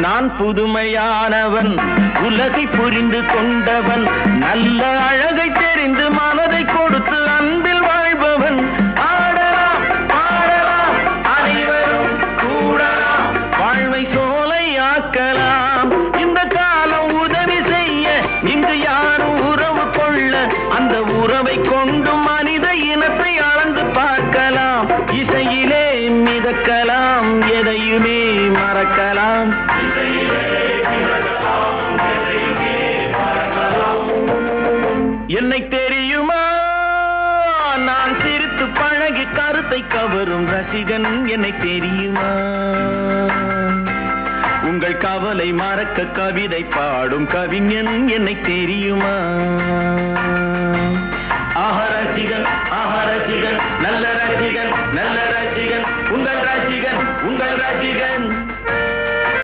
நான் புதுமையானவன், உலகை புரிந்து கொண்டவன், நல்ல அழகை தெரிந்து மனதை கொடுத்து அன்பில் வாழ்பவன். ஆடலாம் பாடலாம் அனைவரும் கூடலாம், வாழ்வை சோலையாக்கலாம். இந்த காலம் உதவி செய்ய இங்கு யாரும் உறவு கொள்ள, அந்த உறவை கொண்டு மனித இனத்தை அளந்து பார்க்கலாம். இசையிலே மிதக்கலாம், எதையுமே மறக்கலாம். என்னை தெரியுமா, நான் சிரித்து பழகி கருத்தை கவரும் ரசிகன். என்னை தெரியுமா, உங்கள் கவலை மறக்க கவிதை பாடும் கவிஞன். என்னை தெரியுமா, ரசிகன் ரசிகன் நல்ல ரசிகன் நல்ல ரசிகன் உங்கள் ரசிகன் உங்கள் ரசிகன்.